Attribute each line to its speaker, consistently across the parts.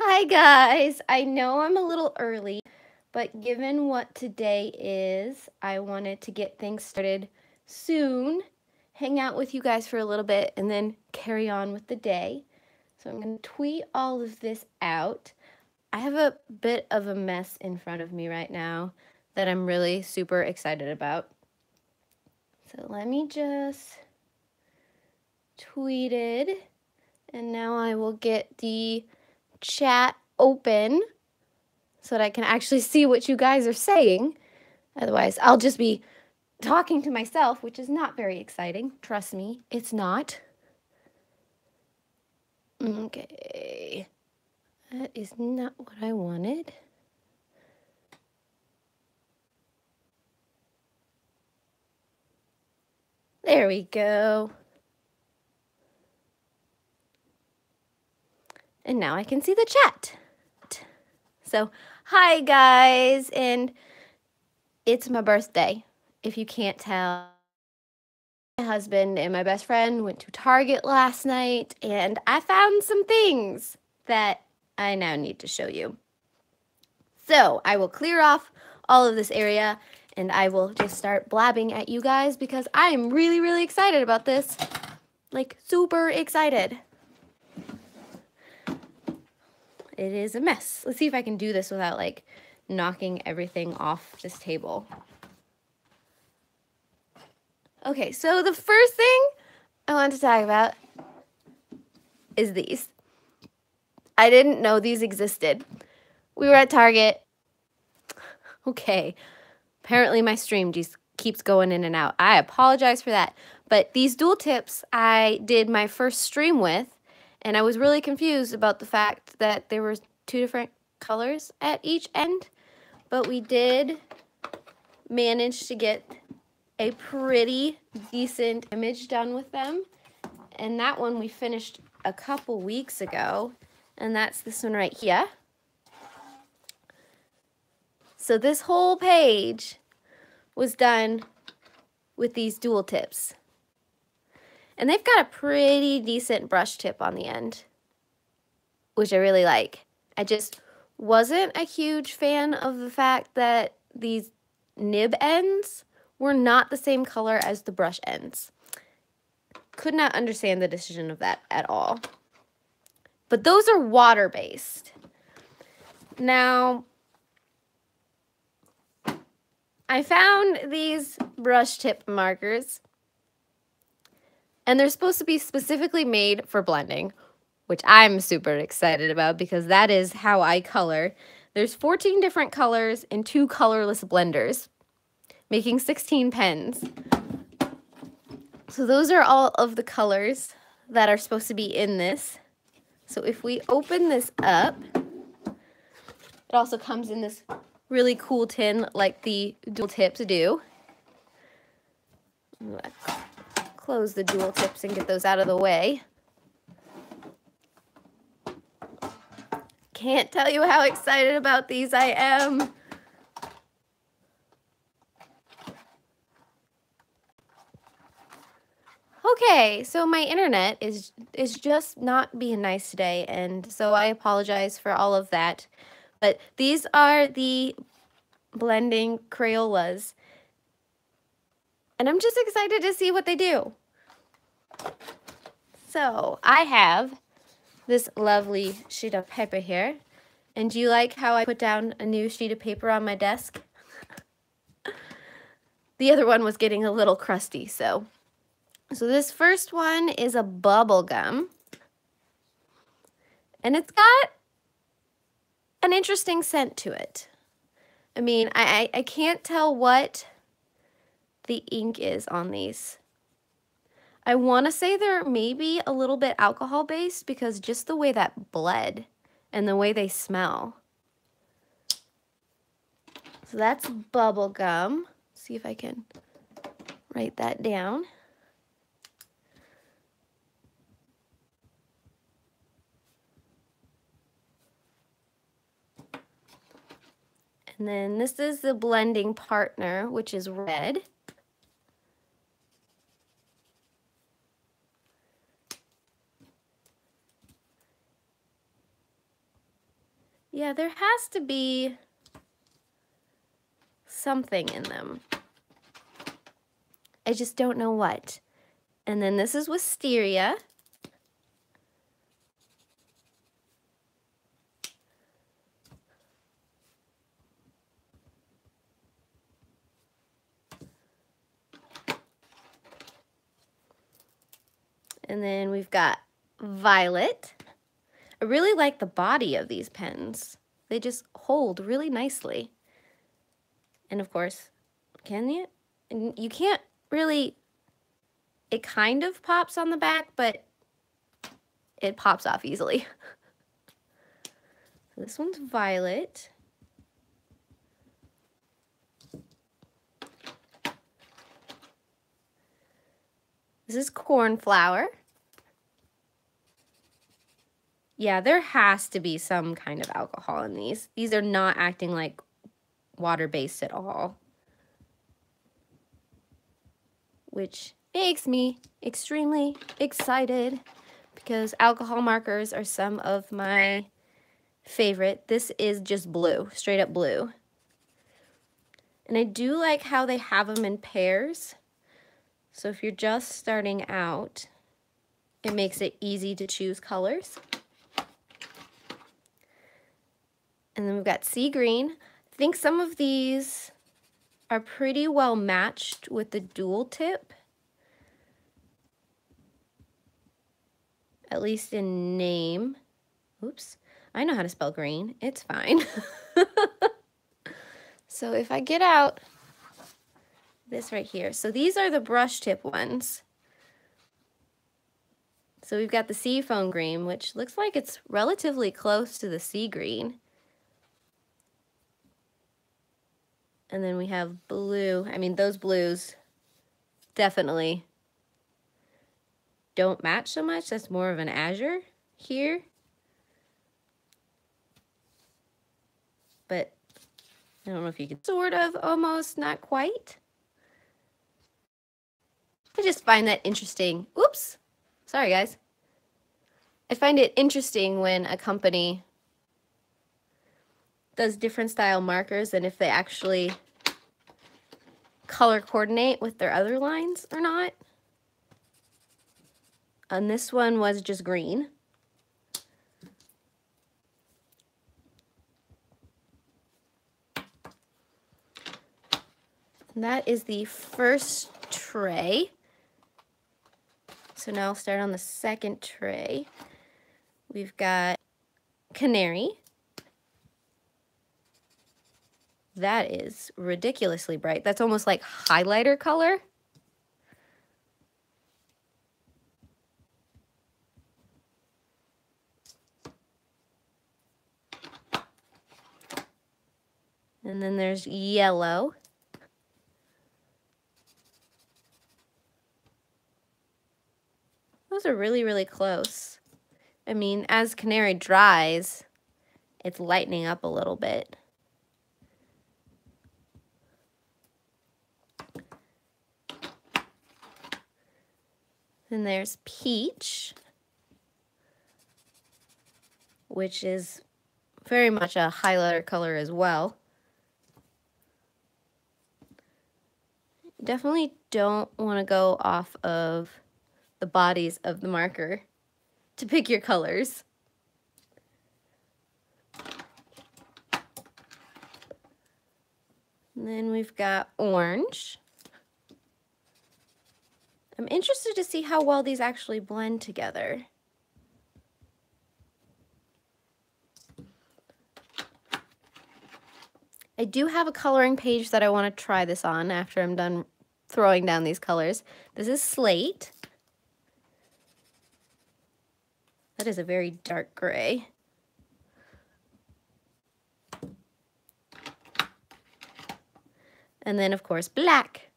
Speaker 1: Hi guys, I know I'm a little early, but given what today is, I wanted to get things started soon, hang out with you guys for a little bit, and then carry on with the day. So I'm going to tweet all of this out. I have a bit of a mess in front of me right now that I'm really super excited about. So let me just tweet it, and now I will get the chat open so that I can actually see what you guys are saying. Otherwise, I'll just be talking to myself, which is not very exciting. Trust me, it's not. Okay. That is not what I wanted. There we go. And now I can see the chat. So, hi guys, and it's my birthday. If you can't tell, my husband and my best friend went to Target last night, and I found some things that I now need to show you. So I will clear off all of this area, and I will just start blabbing at you guys because I am really, really excited about this. Like, super excited. It is a mess. Let's see if I can do this without, like, knocking everything off this table. Okay, so the first thing I want to talk about is these. I didn't know these existed. We were at Target. Okay, apparently my stream just keeps going in and out. I apologize for that. But these dual tips I did my first stream with, and I was really confused about the fact that there were two different colors at each end. But we did manage to get a pretty decent image done with them. And that one we finished a couple weeks ago. And that's this one right here. So this whole page was done with these dual tips. And they've got a pretty decent brush tip on the end, which I really like. I just wasn't a huge fan of the fact that these nib ends were not the same color as the brush ends. Could not understand the decision of that at all. But those are water-based. Now, I found these brush tip markers, and they're supposed to be specifically made for blending, which I'm super excited about because that is how I color. There's 14 different colors in 2 colorless blenders, making 16 pens. So those are all of the colors that are supposed to be in this. So if we open this up, it also comes in this really cool tin like the dual tips do. I'm gonna close the dual tips and get those out of the way. Can't tell you how excited about these I am. Okay, so my internet is just not being nice today, and so I apologize for all of that. But these are the blending Crayolas, and I'm just excited to see what they do. So I have this lovely sheet of paper here, and do you like how I put down a new sheet of paper on my desk? The other one was getting a little crusty, so this first one is a bubble gum, and it's got an interesting scent to it. I mean, I can't tell what the ink is on these. I want to say they're maybe a little bit alcohol based because just the way that bled and the way they smell. So that's bubble gum. See if I can write that down. And then this is the blending partner, which is red. Yeah, there has to be something in them. I just don't know what. And then this is wisteria. And then we've got violet. I really like the body of these pens. They just hold really nicely. And of course, can you? You can't really, it kind of pops on the back, but it pops off easily. This one's violet. This is cornflower. Yeah, there has to be some kind of alcohol in these. These are not acting like water-based at all, which makes me extremely excited because alcohol markers are some of my favorite. This is just blue, straight up blue. And I do like how they have them in pairs. So if you're just starting out, it makes it easy to choose colors. And then we've got sea green. I think some of these are pretty well matched with the dual tip, at least in name. Oops, I know how to spell green. It's fine. So if I get out this right here, so these are the brush tip ones. So we've got the seafoam green, which looks like it's relatively close to the sea green. And then we have blue. I mean, those blues definitely don't match so much. That's more of an azure here. But I don't know if you can sort of, almost, not quite. I just find that interesting. Oops, sorry guys. I find it interesting when a company does different style markers and if they actually color coordinate with their other lines or not. And this one was just green. And that is the first tray. So now I'll start on the second tray. We've got canary. That is ridiculously bright. That's almost like highlighter color. And then there's yellow. Those are really, really close. I mean, as canary dries, it's lightening up a little bit. Then there's peach, which is very much a highlighter color as well. Definitely don't want to go off of the bodies of the marker to pick your colors. And then we've got orange. I'm interested to see how well these actually blend together. I do have a coloring page that I want to try this on after I'm done throwing down these colors. This is slate. That is a very dark gray. And then, of course, black.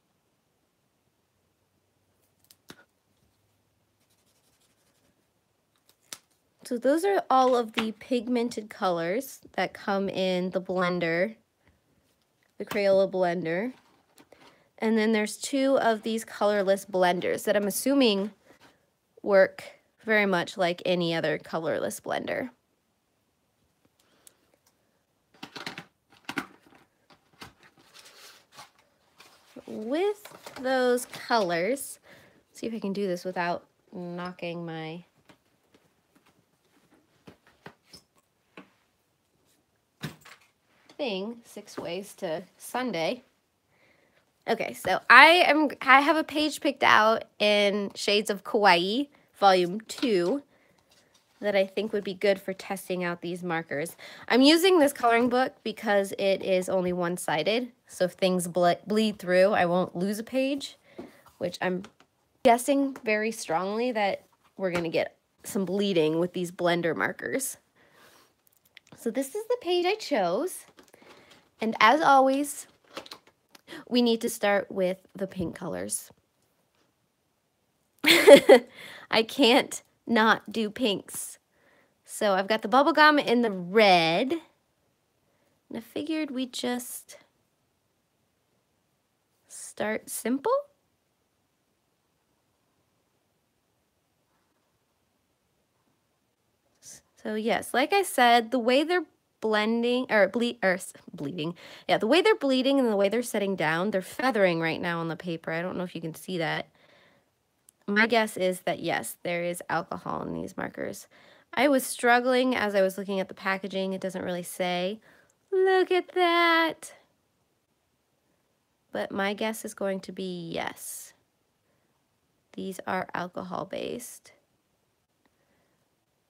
Speaker 1: So those are all of the pigmented colors that come in the blender, the Crayola blender. And then there's two of these colorless blenders that I'm assuming work very much like any other colorless blender. with those colors, see if I can do this without knocking my thing 6 ways to Sunday. Okay, so I have a page picked out in Shades of Kawaii, Volume 2, that I think would be good for testing out these markers. I'm using this coloring book because it is only one-sided, so if things bleed through, I won't lose a page, which I'm guessing very strongly that we're going to get some bleeding with these blender markers. So this is the page I chose, and as always, we need to start with the pink colors. I can't not do pinks. So I've got the bubble gum in the red, and I figured we'd just start simple. So yes, like I said, the way they're blending or bleeding. Yeah, the way they're bleeding and the way they're setting down, they're feathering right now on the paper. I don't know if you can see that. My guess is that yes, there is alcohol in these markers. I was struggling as I was looking at the packaging. It doesn't really say. Look at that. But my guess is going to be yes. These are alcohol based.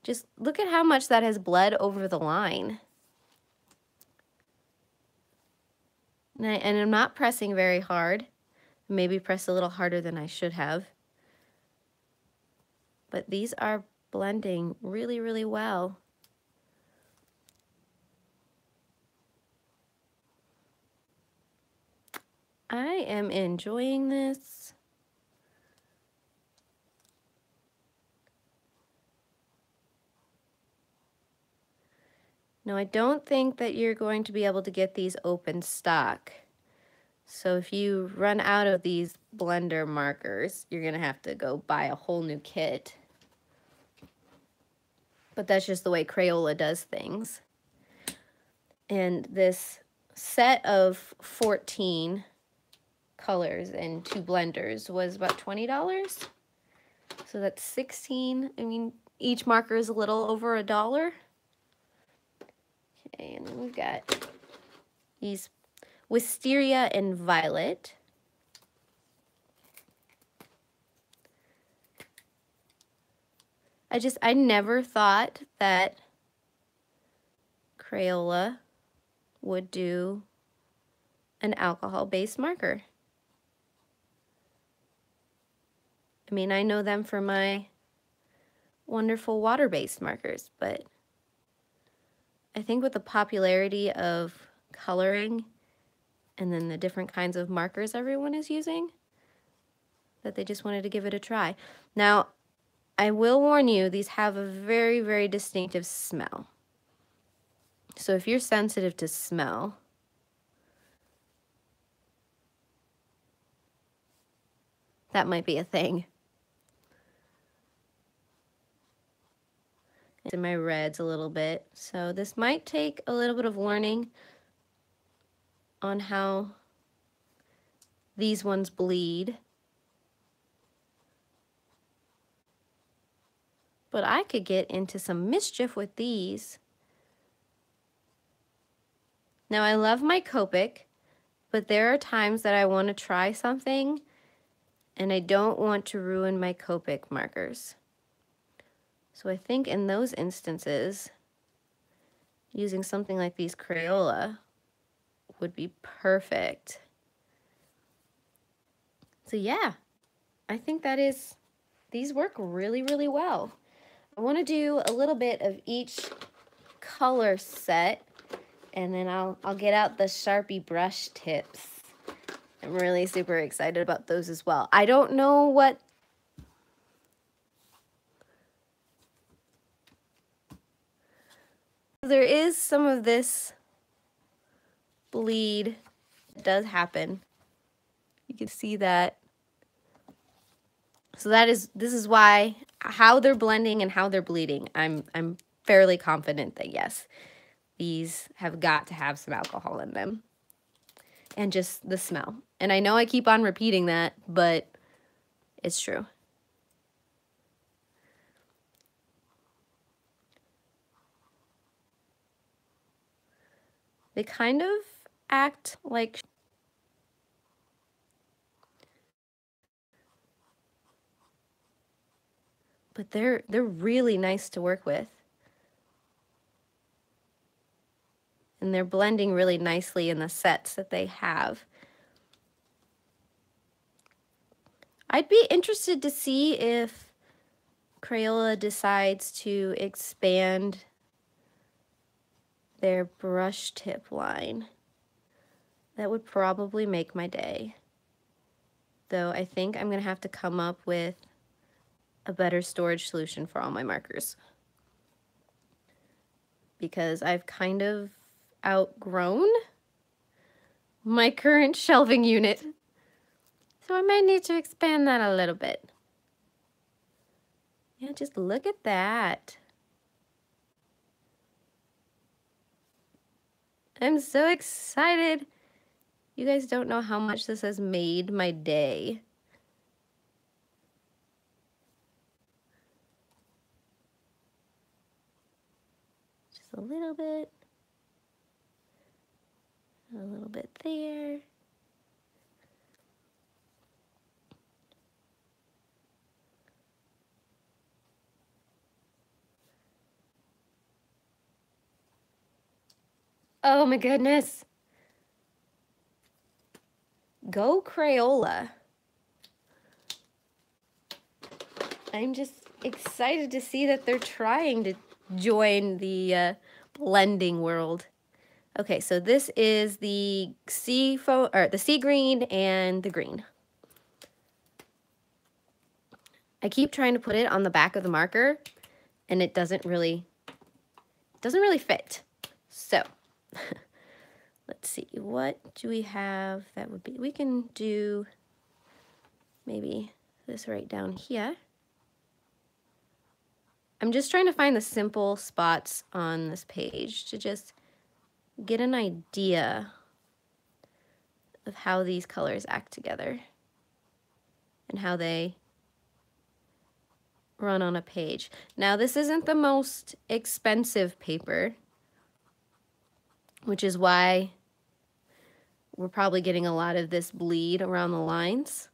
Speaker 1: Just look at how much that has bled over the line. And I'm not pressing very hard. Maybe press a little harder than I should have. But these are blending really, really well. I am enjoying this. Now, I don't think that you're going to be able to get these open stock. So if you run out of these blender markers, you're going to have to go buy a whole new kit. But that's just the way Crayola does things. And this set of 14 colors and 2 blenders was about $20. So that's 16. I mean, each marker is a little over $1. Okay, and then we've got these Wisteria and Violet. I never thought that Crayola would do an alcohol-based marker. I mean, I know them for my wonderful water-based markers, but I think with the popularity of coloring and then the different kinds of markers everyone is using, that they just wanted to give it a try. Now, I will warn you, these have a very, very distinctive smell. So if you're sensitive to smell, that might be a thing. It's in my reds a little bit, so this might take a little bit of learning on how these ones bleed. But I could get into some mischief with these. Now, I love my Copic, but there are times that I want to try something and I don't want to ruin my Copic markers. So I think in those instances, using something like these Crayola would be perfect. So yeah, I think these work really, really well. I want to do a little bit of each color set, and then I'll get out the Sharpie brush tips. I'm really super excited about those as well. I don't know what there is some of this bleed that does happen. You can see that. So this is why how they're blending and how they're bleeding. I'm fairly confident that yes, these have got to have some alcohol in them. And just the smell. And I know I keep on repeating that, but it's true. They kind of act like, but they're really nice to work with. And they're blending really nicely in the sets that they have. I'd be interested to see if Crayola decides to expand their brush tip line. That would probably make my day. Though I think I'm gonna have to come up with a better storage solution for all my markers, because I've kind of outgrown my current shelving unit. So I might need to expand that a little bit. Yeah, just look at that. I'm so excited. You guys don't know how much this has made my day. Just a little bit there. Oh my goodness. Go Crayola. I'm just excited to see that they're trying to join the blending world. Okay, so this is the sea green and the green. I keep trying to put it on the back of the marker, and it doesn't really fit. So let's see, what do we have that would be, we can do maybe this right down here. I'm just trying to find the simple spots on this page to just get an idea of how these colors act together and how they run on a page. Now, this isn't the most expensive paper, which is why we're probably getting a lot of this bleed around the lines.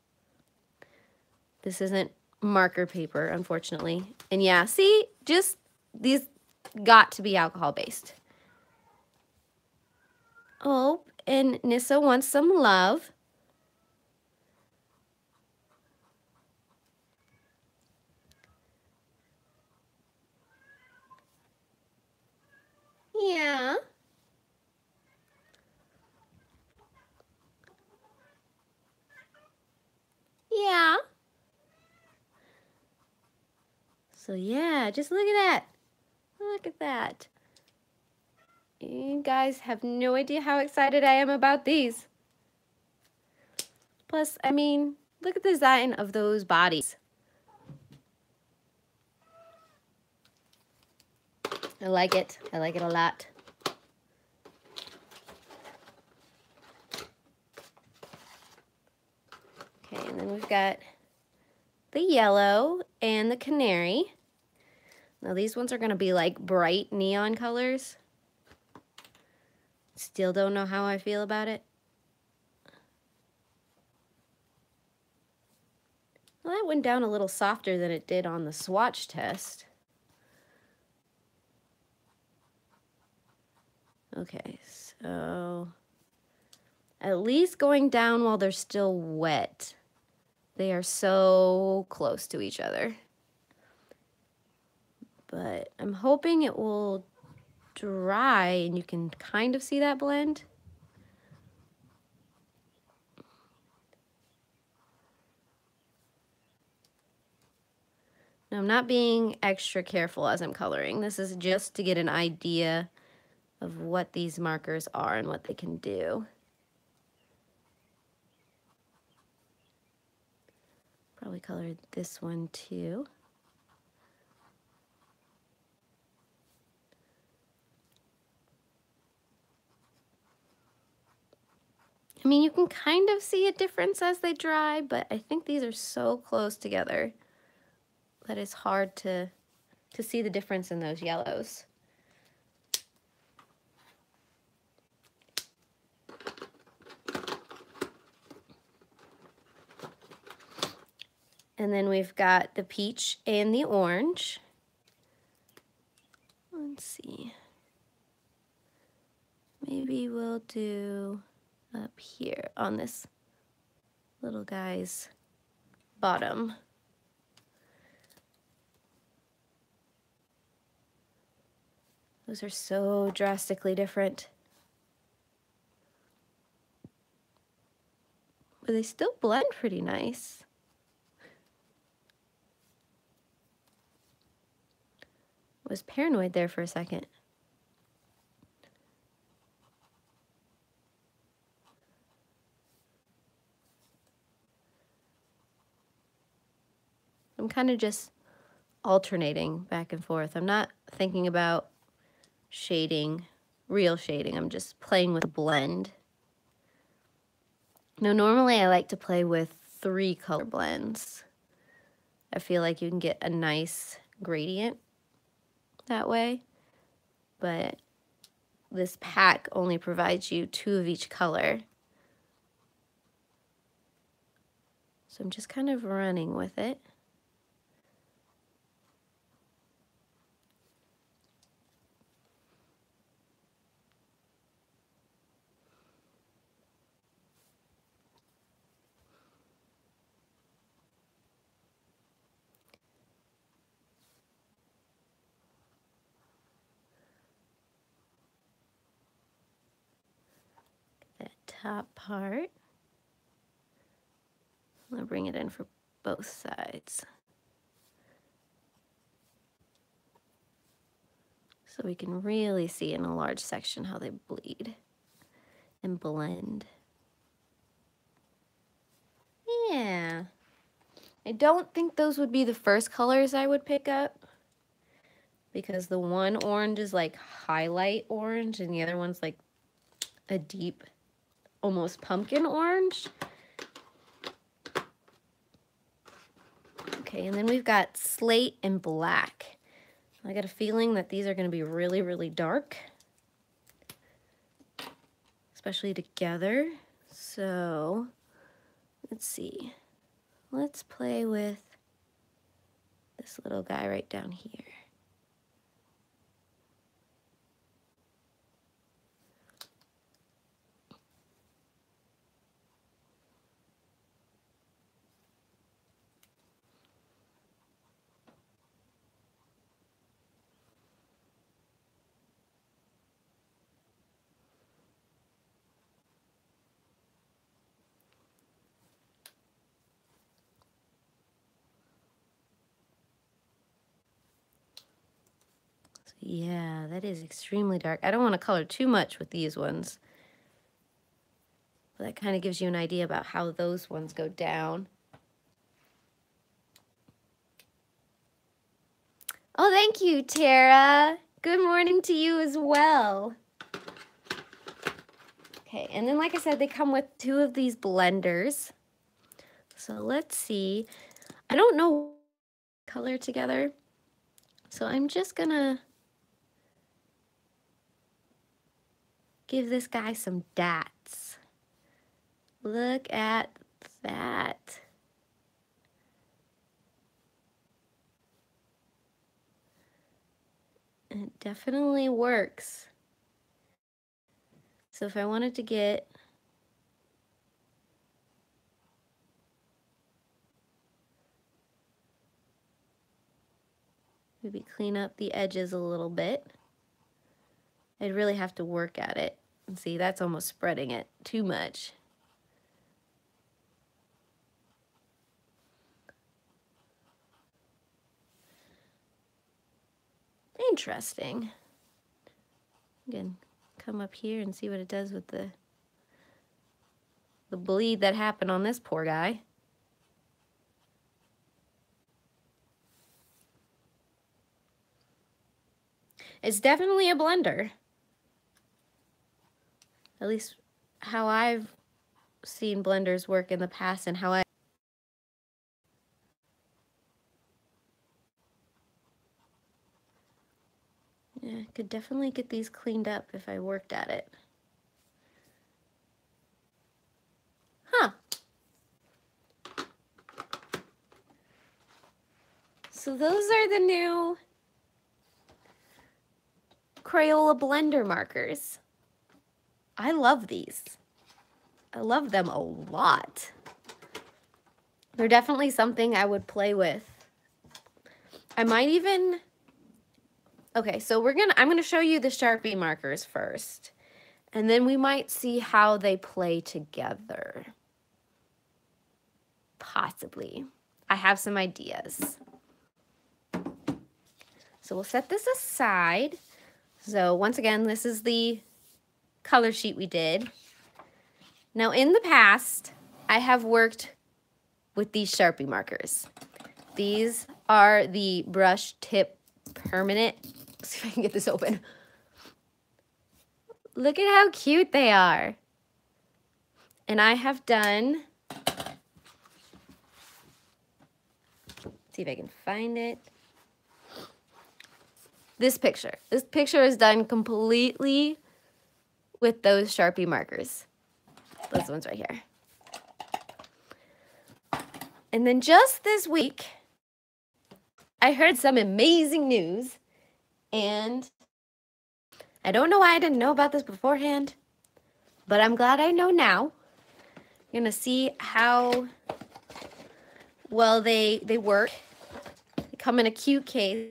Speaker 1: This isn't marker paper, unfortunately. And yeah, see, just these got to be alcohol based. Oh, and Nissa wants some love. Yeah. Yeah. So yeah, just look at that. Look at that. You guys have no idea how excited I am about these. Plus, I mean, look at the design of those bodies. I like it. I like it a lot. Okay, and then we've got the yellow and the canary. Now these ones are gonna be like bright neon colors. Still don't know how I feel about it. Well, that went down a little softer than it did on the swatch test. Okay, so at least going down while they're still wet. They are so close to each other. But I'm hoping it will dry and you can kind of see that blend. Now, I'm not being extra careful as I'm coloring. This is just to get an idea of what these markers are and what they can do. Probably colored this one too. I mean, you can kind of see a difference as they dry, but I think these are so close together that it's hard to see the difference in those yellows. And then we've got the peach and the orange. Let's see. Maybe we'll do up here on this little guy's bottom. Those are so drastically different. But they still blend pretty nice. I was paranoid there for a second. I'm kind of just alternating back and forth. I'm not thinking about shading, real shading. I'm just playing with a blend. Now, normally I like to play with 3 color blends. I feel like you can get a nice gradient that way, but this pack only provides you 2 of each color. So I'm just kind of running with it. That top part. I'm going to bring it in for both sides. So we can really see in a large section how they bleed and blend. Yeah. I don't think those would be the first colors I would pick up, because the one orange is like highlight orange and the other one's like a deep, almost pumpkin orange. Okay, and then we've got slate and black. I got a feeling that these are going to be really, really dark, especially together. So let's see. Let's play with this little guy right down here. Yeah, that is extremely dark. I don't want to color too much with these ones, but that kind of gives you an idea about how those ones go down. Oh, thank you, Tara. Good morning to you as well. Okay, and then like I said, they come with 2 of these blenders. So let's see. I don't know color together, so I'm just gonna give this guy some dots. Look at that. It definitely works. So if I wanted to get maybe clean up the edges a little bit, I'd really have to work at it. And see, that's almost spreading it too much. Interesting. Again, come up here and see what it does with the bleed that happened on this poor guy. It's definitely a blender. At least how I've seen blenders work in the past and how I could definitely get these cleaned up if I worked at it. Huh. So those are the new Crayola blender markers. I love these. I love them a lot. They're definitely something I would play with. I might even, okay, so I'm gonna show you the Sharpie markers first, and then we might see how they play together. Possibly. I have some ideas. So we'll set this aside. So once again, this is the color sheet we did. Now in the past, I have worked with these Sharpie markers. These are the brush tip permanent. Let's see if I can get this open. Look at how cute they are. And I have done, see if I can find it. This picture. This picture is done completely with those Sharpie markers. Those ones right here. And then just this week, I heard some amazing news, and I don't know why I didn't know about this beforehand, but I'm glad I know now. You're gonna see how well they work. They come in a cute case,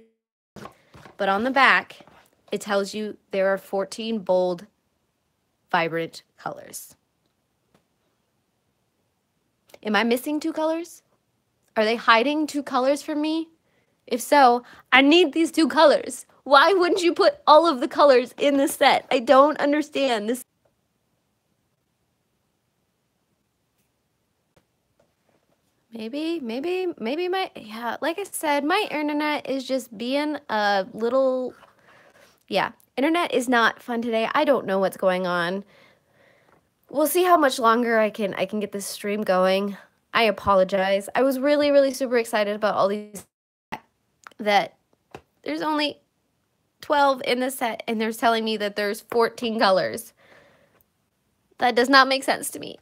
Speaker 1: but on the back, it tells you there are 14 bold, vibrant colors. Am I missing 2 colors? Are they hiding 2 colors from me? If so, I need these 2 colors. Why wouldn't you put all of the colors in the set? I don't understand this. Maybe yeah, like I said, my internet is just being a little, yeah, internet is not fun today. I don't know what's going on. We'll see how much longer I can get this stream going. I apologize. I was really super excited about all these, that there's only 12 in the set and they're telling me that there's 14 colors. That does not make sense to me.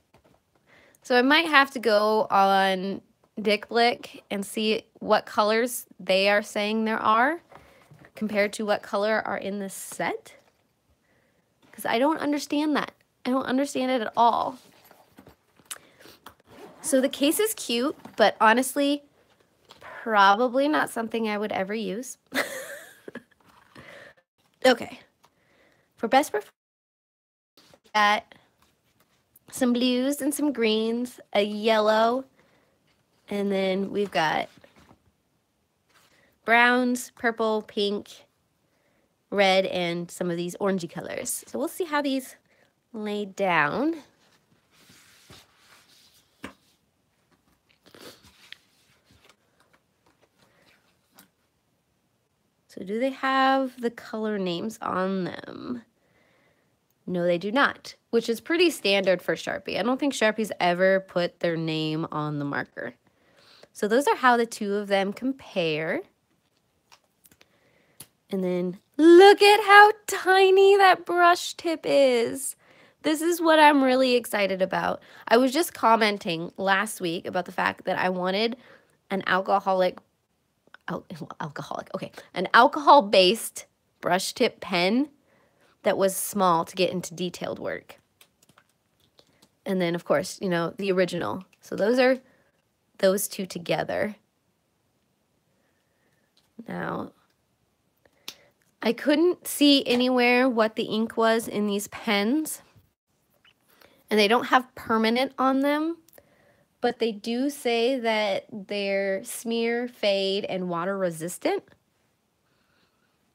Speaker 1: So I might have to go on Dick Blick and see what colors they are saying there are compared to what color are in this set. Because I don't understand that. I don't understand it at all. So the case is cute, but honestly, probably not something I would ever use. Okay. For best performance, got some blues and some greens, a yellow, and then we've got browns, purple, pink, red, and some of these orangey colors. So we'll see how these lay down. So do they have the color names on them? No, they do not, which is pretty standard for Sharpie. I don't think Sharpie's ever put their name on the marker. So those are how the 2 of them compare. And then look at how tiny that brush tip is. This is what I'm really excited about. I was just commenting last week about the fact that I wanted an an alcohol-based brush tip pen that was small to get into detailed work. And then, of course, you know, the original. So those are those 2 together. Now, I couldn't see anywhere what the ink was in these pens. And they don't have permanent on them, but they do say that they're smear, fade, and water resistant.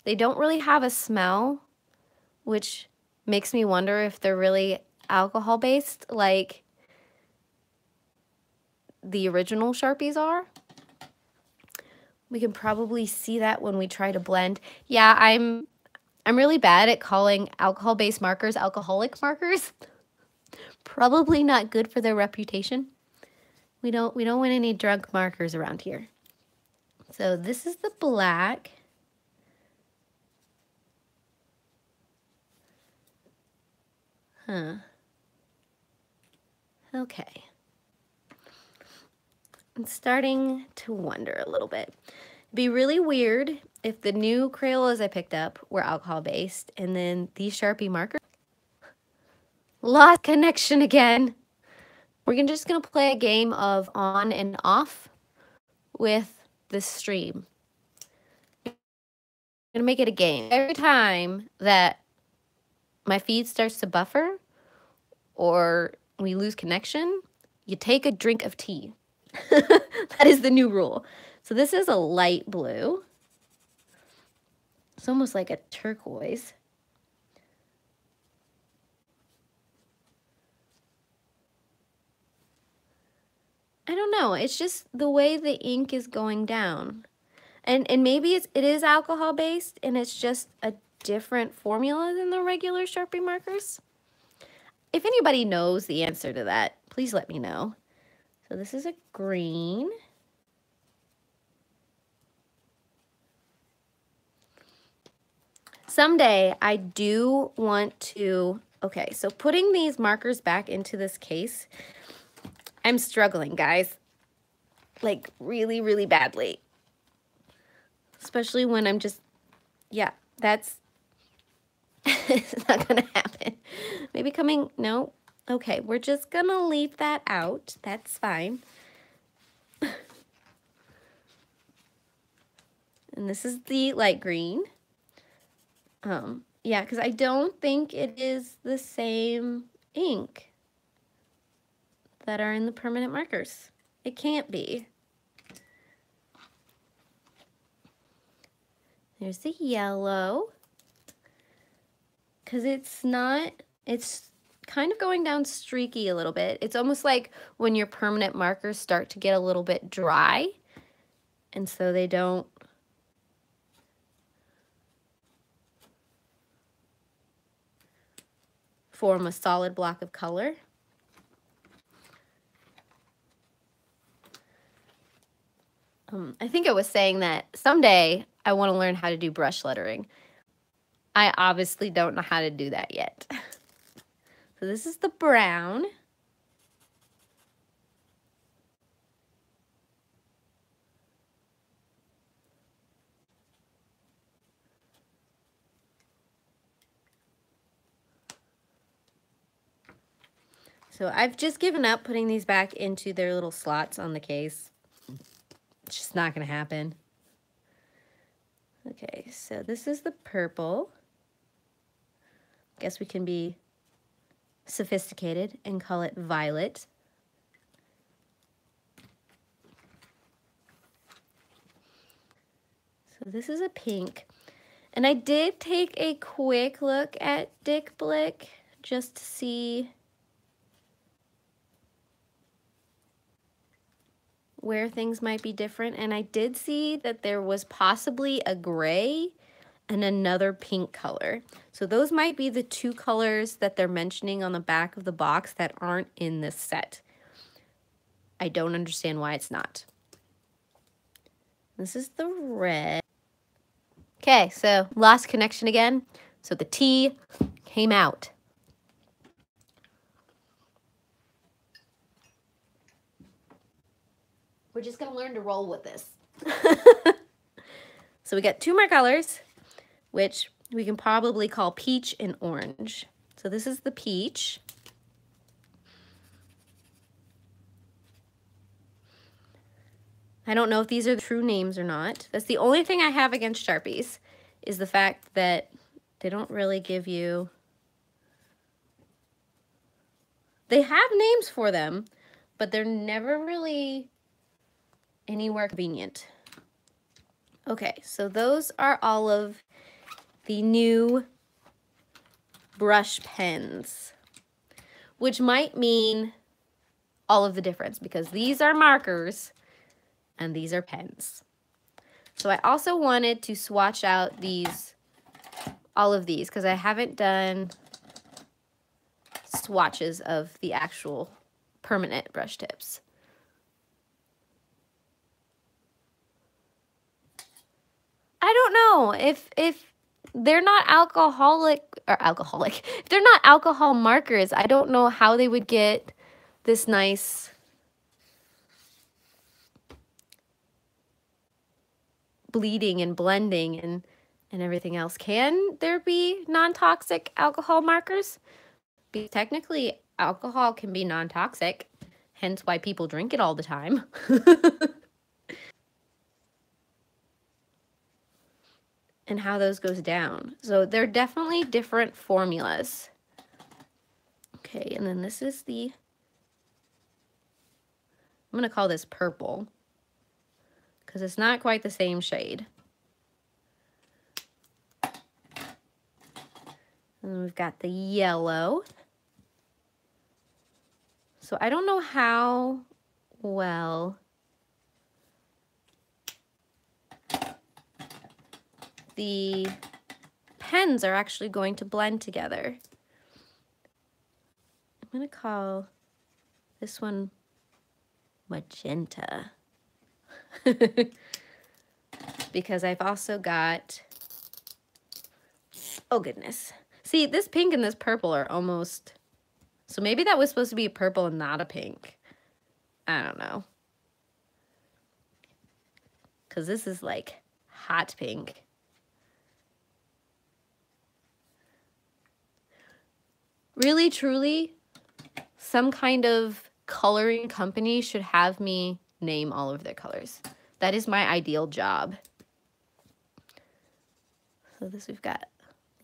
Speaker 1: They don't really have a smell, which makes me wonder if they're really alcohol-based like the original Sharpies are. We can probably see that when we try to blend. Yeah, I'm really bad at calling alcohol-based markers alcoholic markers. Probably not good for their reputation. We don't want any drunk markers around here. So this is the black. Huh. Okay. I'm starting to wonder a little bit. It'd be really weird if the new Crayolas I picked up were alcohol-based and then these Sharpie markers. Lost connection again. We're just gonna play a game of on and off with this stream. I'm gonna make it a game. Every time that my feed starts to buffer or we lose connection, you take a drink of tea. That is the new rule. So this is a light blue. It's almost like a turquoise. I don't know. It's just the way the ink is going down. And maybe it is alcohol based and it's just a different formula than the regular Sharpie markers. If anybody knows the answer to that, please let me know. So this is a green. Someday I do want to, okay, so putting these markers back into this case, I'm struggling, guys, like really, really badly. Especially when I'm just, yeah, that's, it's not gonna happen. Maybe coming, no, okay, we're just gonna leave that out. That's fine. And this is the light green. Yeah, because I don't think it is the same ink that are in the permanent markers. It can't be. There's the yellow. Because it's not, it's kind of going down streaky a little bit. It's almost like when your permanent markers start to get a little bit dry. And so they don't form a solid block of color. I think I was saying that someday I want to learn how to do brush lettering. I obviously don't know how to do that yet. So this is the brown. So I've just given up putting these back into their little slots on the case. It's just not gonna happen. Okay, so this is the purple. Guess we can be sophisticated and call it violet. So this is a pink. And I did take a quick look at Dick Blick just to see where things might be different. And I did see that there was possibly a gray and another pink color. So those might be the two colors that they're mentioning on the back of the box that aren't in this set. I don't understand why it's not. This is the red. Okay, so lost connection again. So the T came out. We're just gonna learn to roll with this. So we got two more colors, which we can probably call peach and orange. So this is the peach. I don't know if these are the true names or not. That's the only thing I have against Sharpies, is the fact that they don't really give you... They have names for them, but they're never really anywhere convenient. Okay, so those are all of the new brush pens, which might mean all of the difference, because these are markers and these are pens. So I also wanted to swatch out these, all of these, because I haven't done swatches of the actual permanent brush tips. I don't know if they're not if they're not alcohol markers, I don't know how they would get this nice bleeding and blending and everything else. Can there be non-toxic alcohol markers? Because technically alcohol can be non-toxic, hence why people drink it all the time. And how those goes down. So they're definitely different formulas. Okay, and then this is the, I'm gonna call this purple because it's not quite the same shade. And then we've got the yellow. So I don't know how well the pens are actually going to blend together. I'm gonna call this one magenta. Because I've also got, oh goodness. See, this pink and this purple are almost, so maybe that was supposed to be a purple and not a pink. I don't know. Because this is like hot pink. Really, truly, some kind of coloring company should have me name all of their colors. That is my ideal job. So this we've got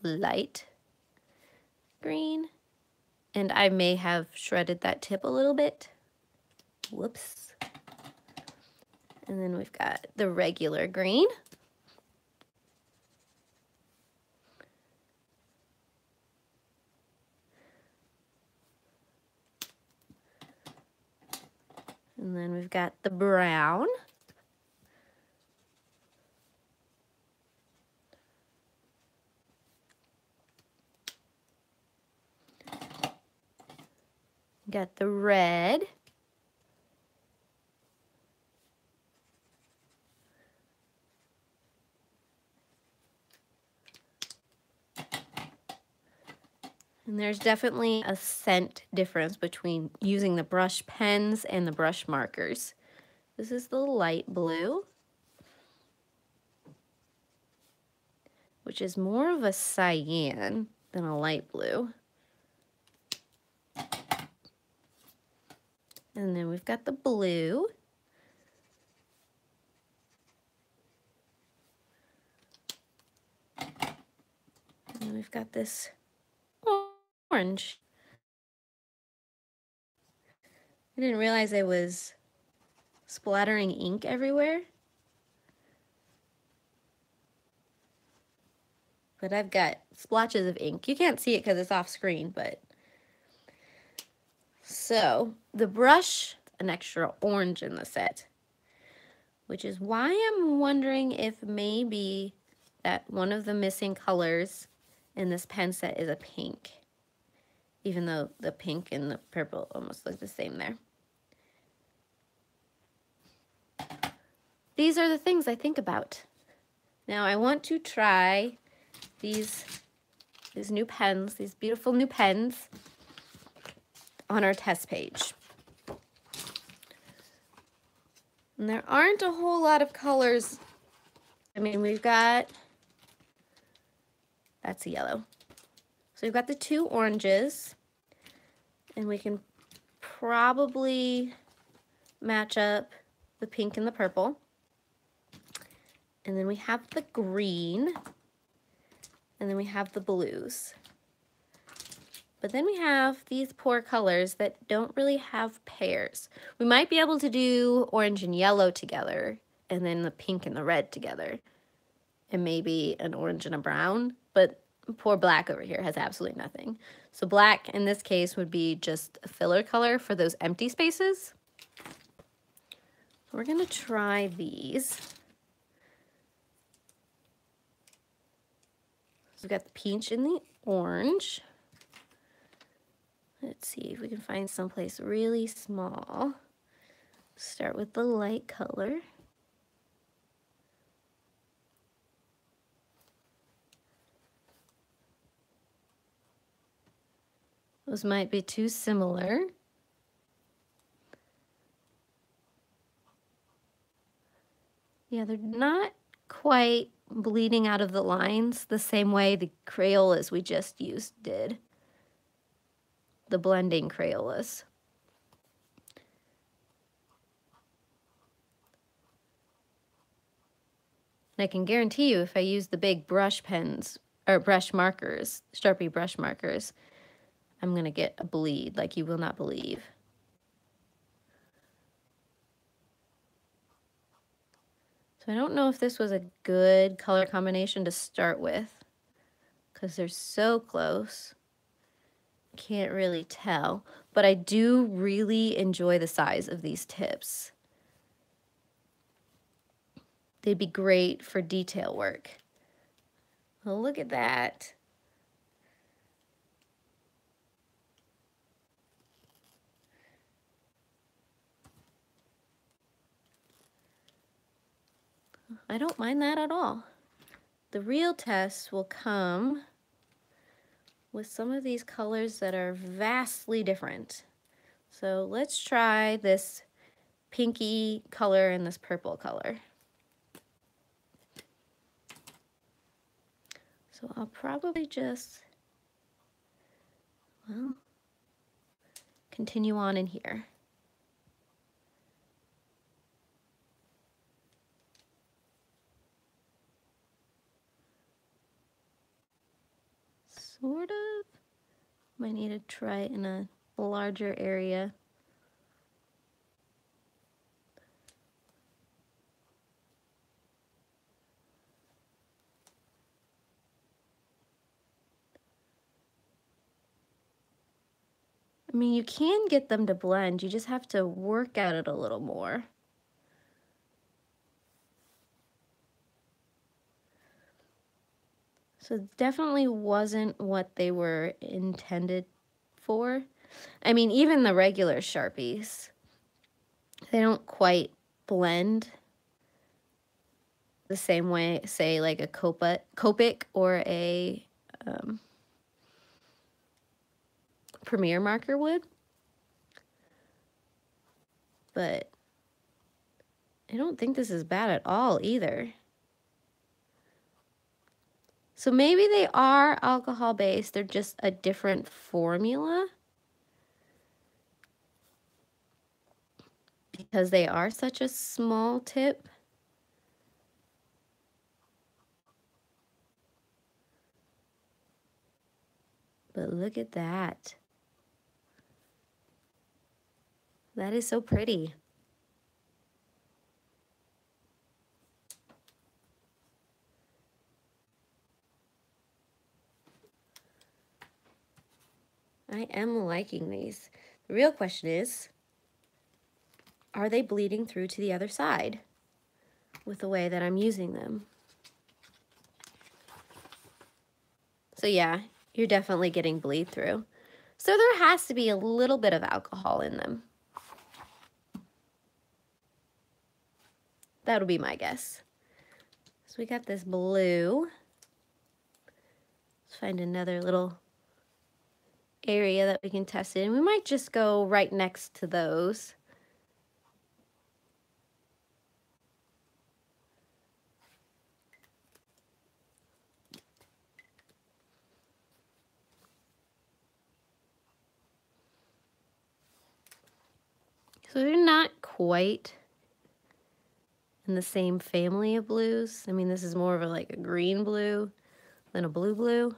Speaker 1: light green, and I may have shredded that tip a little bit. Whoops. And then we've got the regular green. And then we've got the brown. Got the red. And there's definitely a scent difference between using the brush pens and the brush markers. This is the light blue, which is more of a cyan than a light blue. And then we've got the blue. And we've got this orange. I didn't realize I was splattering ink everywhere. But I've got splotches of ink. You can't see it because it's off screen, but. So the brush, an extra orange in the set, which is why I'm wondering if maybe that one of the missing colors in this pen set is a pink, even though the pink and the purple almost look the same there. These are the things I think about. Now I want to try these new pens, these beautiful new pens on our test page. And there aren't a whole lot of colors. I mean, we've got, that's a yellow. So we've got the two oranges, and we can probably match up the pink and the purple. And then we have the green, and then we have the blues. But then we have these poor colors that don't really have pairs. We might be able to do orange and yellow together, and then the pink and the red together, and maybe an orange and a brown, but poor black over here has absolutely nothing. So black in this case would be just a filler color for those empty spaces. So we're gonna try these. So we've got the peach and the orange. Let's see if we can find someplace really small. Start with the light color. Those might be too similar. Yeah, they're not quite bleeding out of the lines the same way the Crayolas we just used did. The blending Crayolas. And I can guarantee you if I use the big brush pens, or brush markers, Sharpie brush markers, I'm gonna get a bleed like you will not believe. So I don't know if this was a good color combination to start with, because they're so close. Can't really tell, but I do really enjoy the size of these tips. They'd be great for detail work. Well, look at that. I don't mind that at all. The real test will come with some of these colors that are vastly different. So let's try this pinky color and this purple color. So I'll probably just, well, continue on in here. Sort of. Might need to try it in a larger area. I mean, you can get them to blend, you just have to work at it a little more. So it definitely wasn't what they were intended for. I mean, even the regular Sharpies, they don't quite blend the same way, say, like a Copic or a Premier marker would. But I don't think this is bad at all either. So maybe they are alcohol-based, they're just a different formula. Because they are such a small tip. But look at that. That is so pretty. I am liking these. The real question is, are they bleeding through to the other side with the way that I'm using them? So yeah, you're definitely getting bleed through. So there has to be a little bit of alcohol in them. That would be my guess. So we got this blue. Let's find another little area that we can test it in. We might just go right next to those. So they're not quite in the same family of blues. I mean, this is more of like a green blue than a blue blue.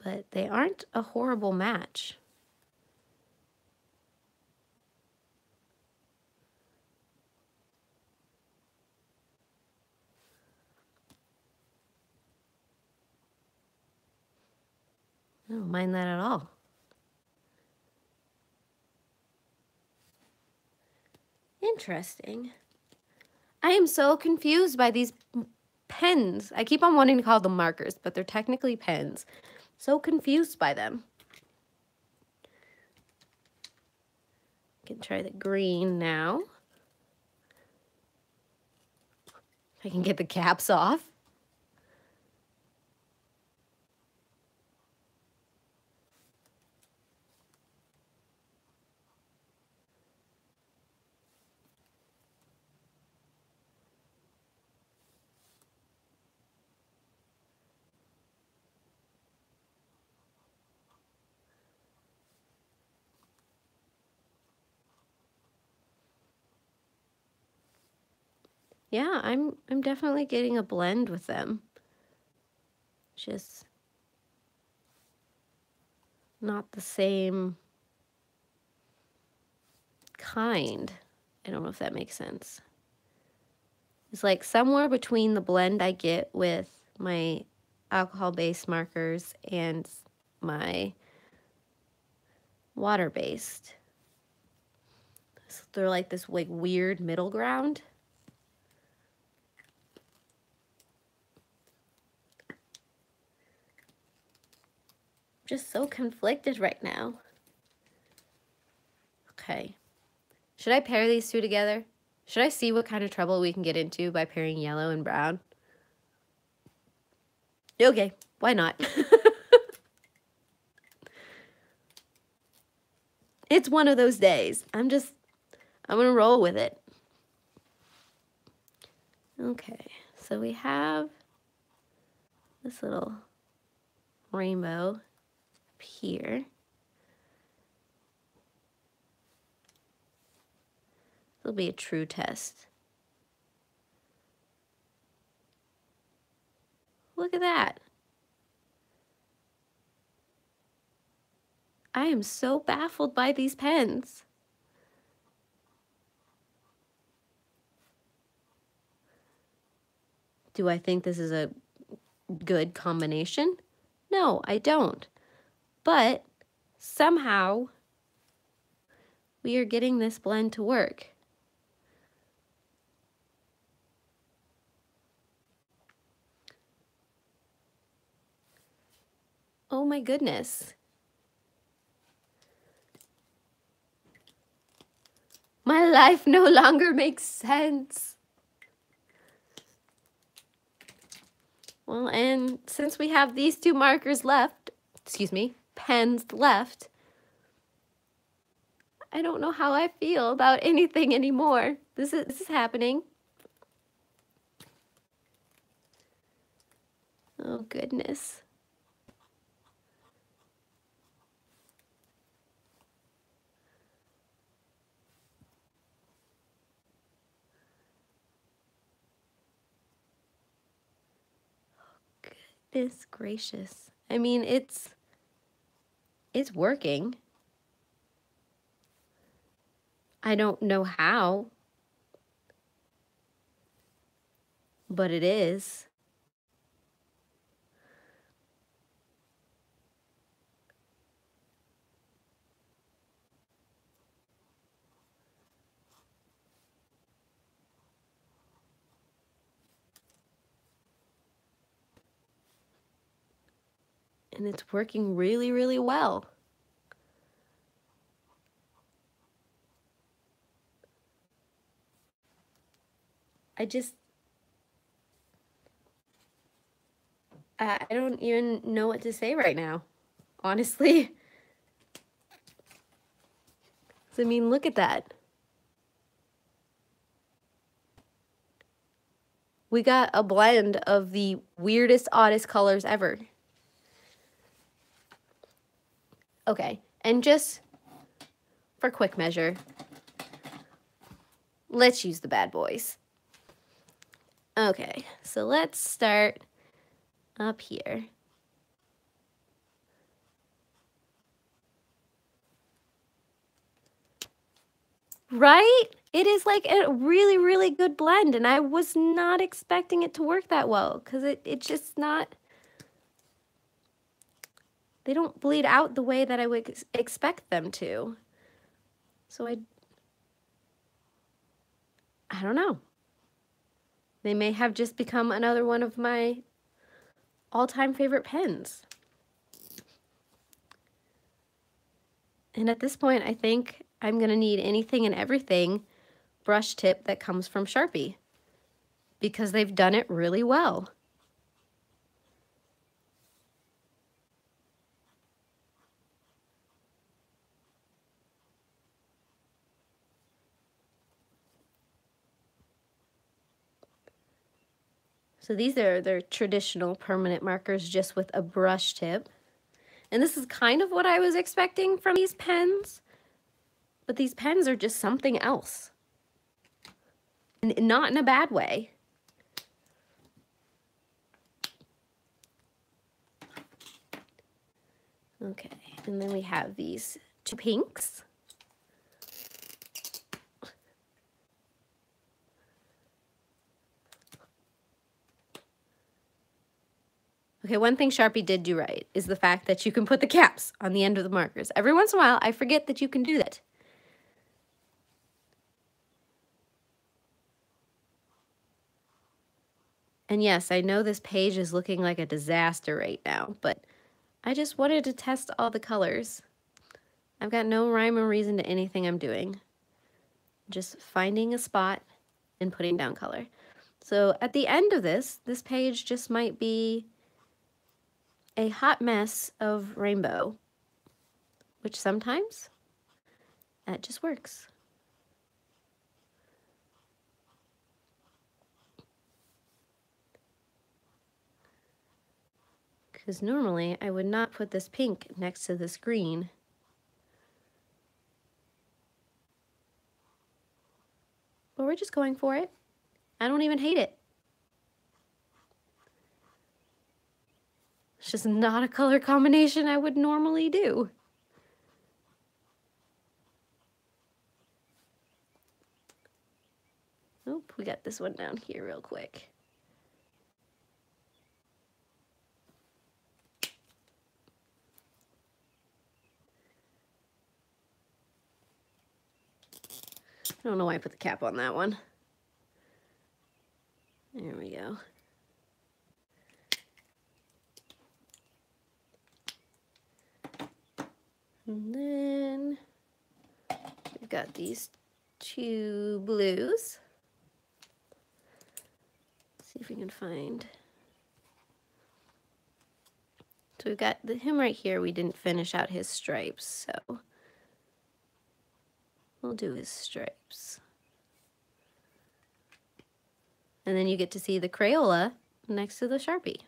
Speaker 1: But they aren't a horrible match. I don't mind that at all. Interesting. I am so confused by these pens. I keep on wanting to call them markers, but they're technically pens. So confused by them. I can try the green now. I can get the caps off. Yeah, I'm definitely getting a blend with them. Just not the same kind. I don't know if that makes sense. It's like somewhere between the blend I get with my alcohol-based markers and my water-based. So they're like this like weird middle ground. Just so conflicted right now. Okay. Should I pair these two together? Should I see what kind of trouble we can get into by pairing yellow and brown? Okay, why not? It's one of those days. I'm gonna roll with it. Okay, so we have this little rainbow up here. It'll be a true test. Look at that. I am so baffled by these pens. Do I think this is a good combination? No, I don't. But somehow we are getting this blend to work. Oh my goodness. My life no longer makes sense. Well, and since we have these two markers left, pens left, I don't know how I feel about anything anymore. This is happening. Oh goodness. Goodness gracious. I mean, it's working. I don't know how, but it is. And it's working really, really well. I don't even know what to say right now, honestly. I mean, look at that. We got a blend of the weirdest, oddest colors ever. Okay, and just for quick measure, let's use the bad boys. Okay, so let's start up here. Right? It is like a really, really good blend, and I was not expecting it to work that well because it's just not, they don't bleed out the way that I would expect them to. So I don't know. They may have just become another one of my all-time favorite pens. And at this point, I think I'm gonna need anything and everything brush tip that comes from Sharpie, because they've done it really well. So these are their traditional permanent markers just with a brush tip. And this is kind of what I was expecting from these pens, but these pens are just something else. And not in a bad way. Okay, and then we have these two pinks. Okay, one thing Sharpie did do right is the fact that you can put the caps on the end of the markers. Every once in a while, I forget that you can do that. And yes, I know this page is looking like a disaster right now, but I just wanted to test all the colors. I've got no rhyme or reason to anything I'm doing. Just finding a spot and putting down color. So at the end of this page just might be a hot mess of rainbow, which sometimes that just works. Because normally I would not put this pink next to this green. But we're just going for it. I don't even hate it. It's just not a color combination I would normally do. Oh, we got this one down here real quick. I don't know why I put the cap on that one. There we go. And then we've got these two blues. Let's see if we can find. So we've got him right here. We didn't finish out his stripes, so we'll do his stripes. And then you get to see the Crayola next to the Sharpie.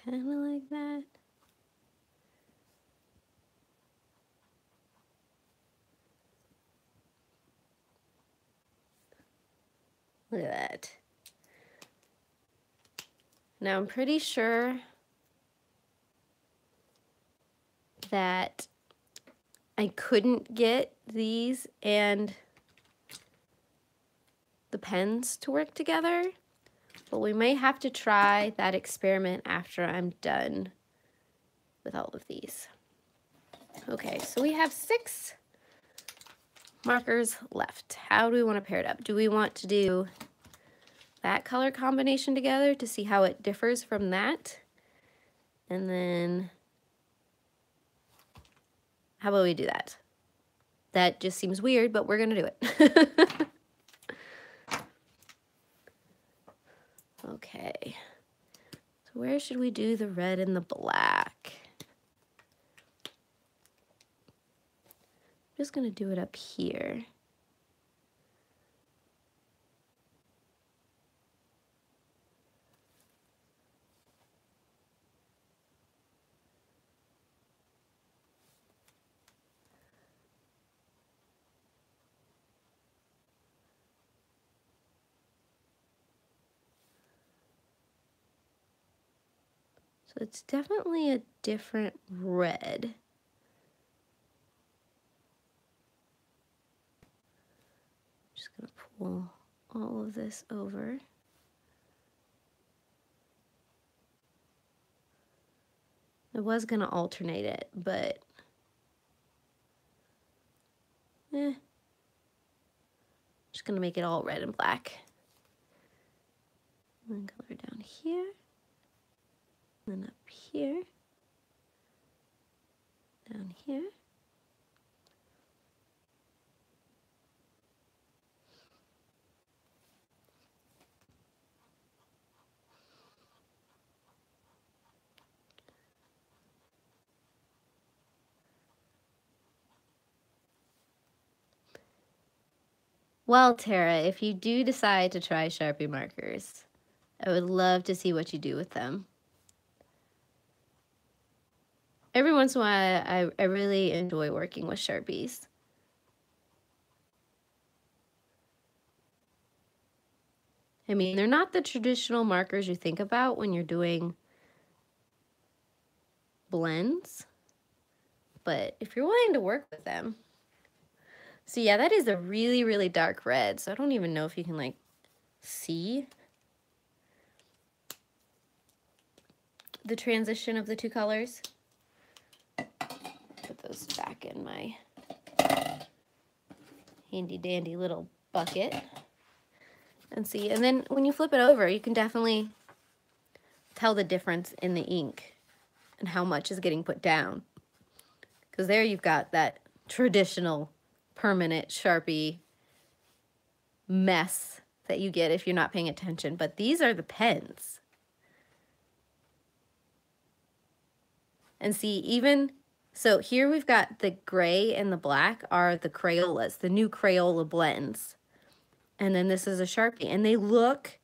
Speaker 1: Kind of like that. Look at that. Now I'm pretty sure that I couldn't get these and the pens to work together, but we may have to try that experiment after I'm done with all of these. Okay, so we have 6 markers left. How do we want to pair it up? Do we want to do that color combination together to see how it differs from that? And then how about we do that? That just seems weird, but we're gonna do it. Okay, so where should we do the red and the black? just gonna do it up here. So it's definitely a different red. Just gonna pull all of this over. I was gonna alternate it, but just gonna make it all red and black. One color down here, and then up here, down here. Well, Tara, if you do decide to try Sharpie markers, I would love to see what you do with them. Every once in a while, I really enjoy working with Sharpies. I mean, they're not the traditional markers you think about when you're doing blends, but if you're willing to work with them. So yeah, that is a really, really dark red, so I don't even know if you can like see the transition of the two colors. Put those back in my handy dandy little bucket and see. And then when you flip it over, you can definitely tell the difference in the ink and how much is getting put down. Because there you've got that traditional permanent Sharpie mess that you get if you're not paying attention. But these are the pens. And see, even, so here we've got the gray and the black are the Crayolas, the new Crayola blends. And then this is a Sharpie, and they look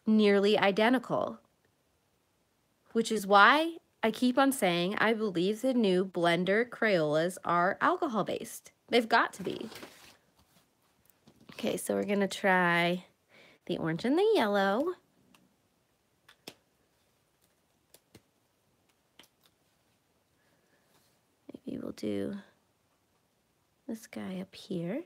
Speaker 1: nearly identical, which is why I keep on saying I believe the new blender Crayolas are alcohol-based. They've got to be. Okay, so we're gonna try the orange and the yellow. Maybe we'll do this guy up here.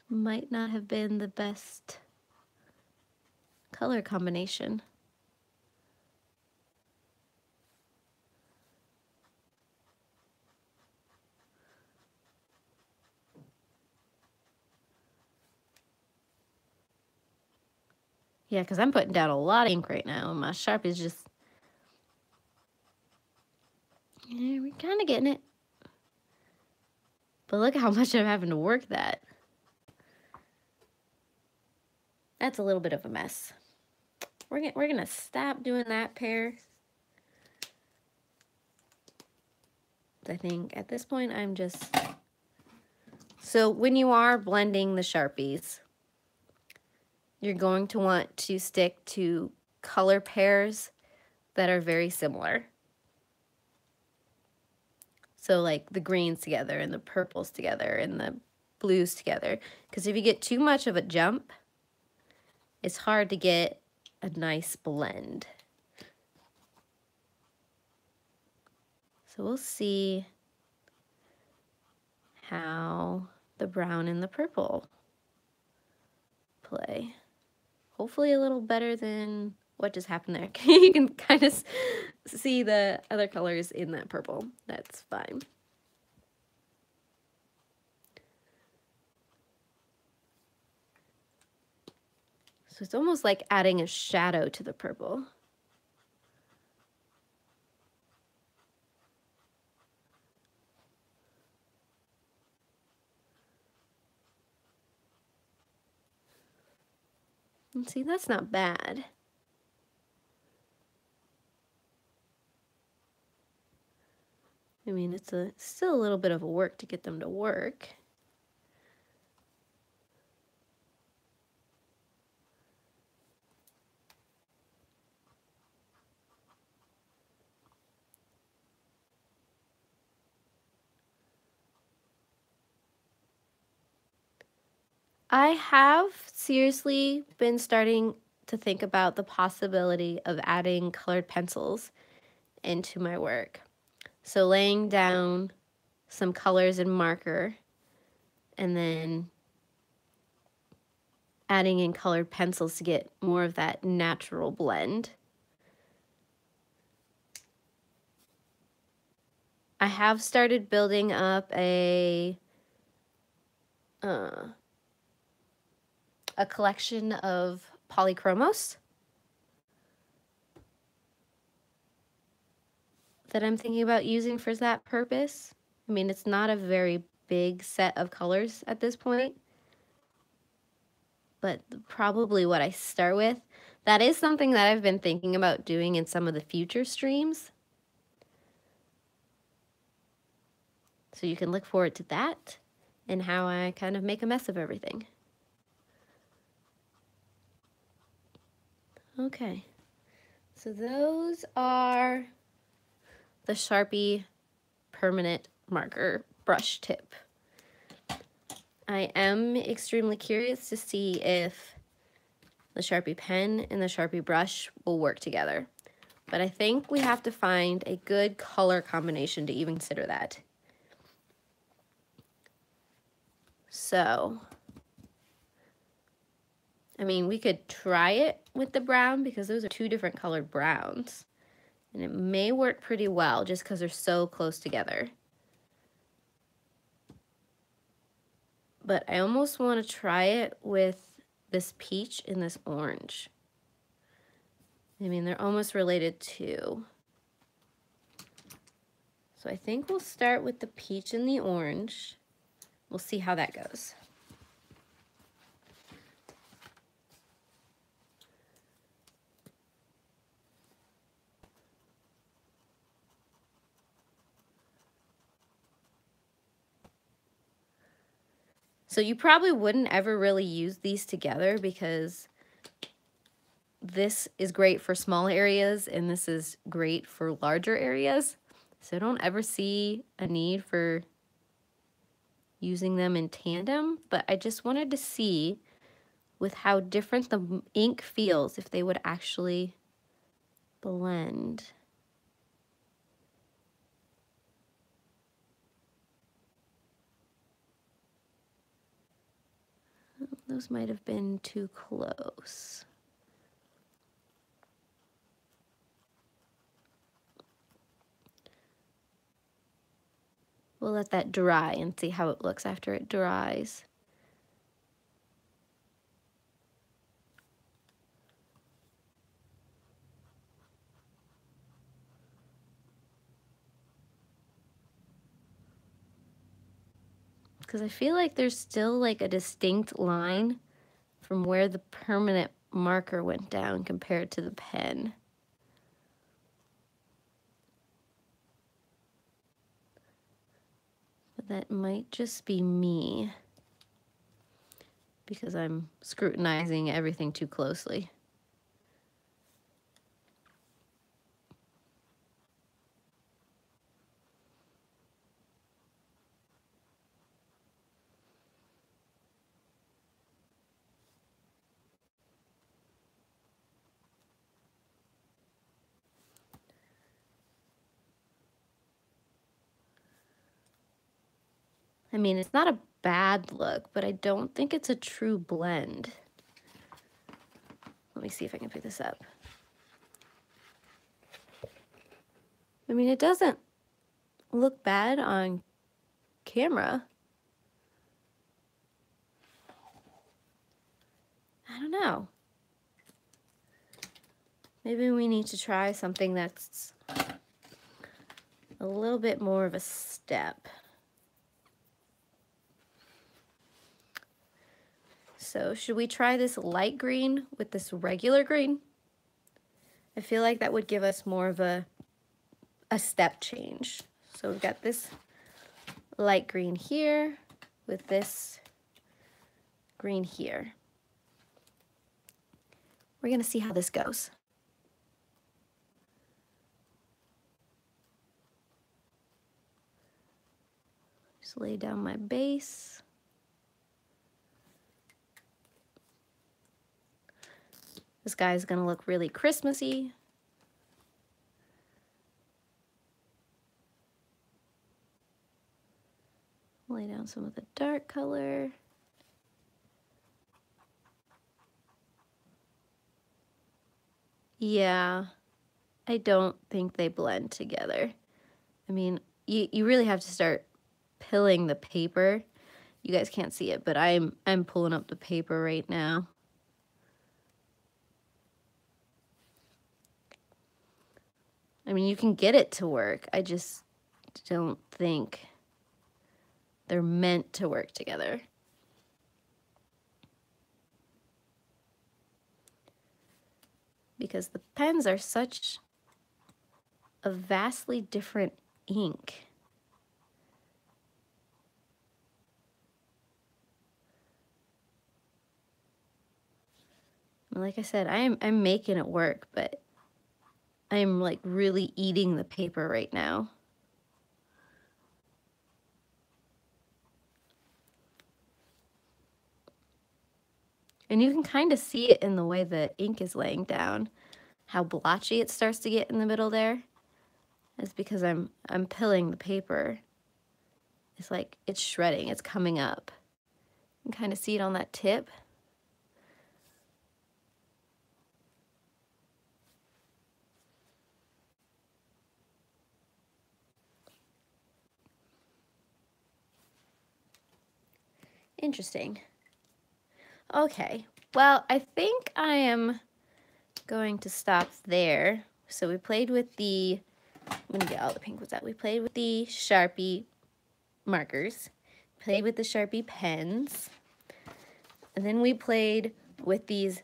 Speaker 1: Might not have been the best color combination. Yeah, because I'm putting down a lot of ink right now, and my Sharpie's just, yeah, we're kind of getting it. But look how much I'm having to work that. That's a little bit of a mess. We're gonna stop doing that pair. I think at this point I'm just, so when you are blending the Sharpies, you're going to want to stick to color pairs that are very similar. So like the greens together and the purples together and the blues together. Because if you get too much of a jump, it's hard to get a nice blend. So we'll see how the brown and the purple play. Hopefully a little better than what just happened there. You can kind of see the other colors in that purple. That's fine. So it's almost like adding a shadow to the purple. And see, that's not bad. I mean, it's still a little bit of a work to get them to work. I have seriously been starting to think about the possibility of adding colored pencils into my work. So laying down some colors and marker and then adding in colored pencils to get more of that natural blend. I have started building up a collection of polychromos that I'm thinking about using for that purpose. I mean, it's not a very big set of colors at this point, but probably what I start with. That is something that I've been thinking about doing in some of the future streams. So you can look forward to that and how I kind of make a mess of everything. Okay, so those are the Sharpie permanent marker brush tip. I am extremely curious to see if the Sharpie pen and the Sharpie brush will work together. But I think we have to find a good color combination to even consider that. So, I mean, we could try it with the brown because those are two different colored browns. And it may work pretty well just because they're so close together. But I almost want to try it with this peach and this orange. I mean, they're almost related too. So I think we'll start with the peach and the orange. We'll see how that goes. So you probably wouldn't ever really use these together because this is great for small areas and this is great for larger areas. So I don't ever see a need for using them in tandem, but I just wanted to see with how different the ink feels if they would actually blend. Those might have been too close. We'll let that dry and see how it looks after it dries. Because I feel like there's still like a distinct line from where the permanent marker went down compared to the pen. But that might just be me because I'm scrutinizing everything too closely. I mean, it's not a bad look, but I don't think it's a true blend. Let me see if I can pick this up. I mean, it doesn't look bad on camera. I don't know. Maybe we need to try something that's a little bit more of a step. So should we try this light green with this regular green? I feel like that would give us more of a step change. So we've got this light green here with this green here. We're gonna see how this goes. Just lay down my base. This guy's gonna look really Christmassy. Lay down some of the dark color. Yeah, I don't think they blend together. I mean, you really have to start pilling the paper. You guys can't see it, but I'm pulling up the paper right now. I mean, you can get it to work. I just don't think they're meant to work together. Because the pens are such a vastly different ink. Like I said, I'm making it work, but I'm like really eating the paper right now. And you can kind of see it in the way the ink is laying down, how blotchy it starts to get in the middle there. It's because I'm pilling the paper. It's like it's shredding, it's coming up. You can kind of see it on that tip. Interesting. Okay, well, I think I am going to stop there. So we played with the, I'm gonna get all the pink ones out. We played with the Sharpie markers, played with the Sharpie pens, and then we played with these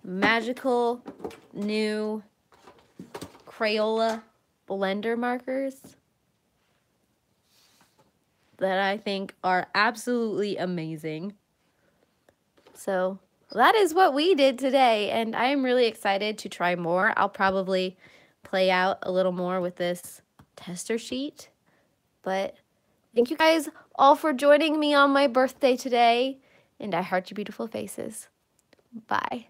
Speaker 1: magical new Crayola blender markers that I think are absolutely amazing. So that is what we did today, and I am really excited to try more. I'll probably play out a little more with this tester sheet, but thank you guys all for joining me on my birthday today, and I heart your beautiful faces. Bye.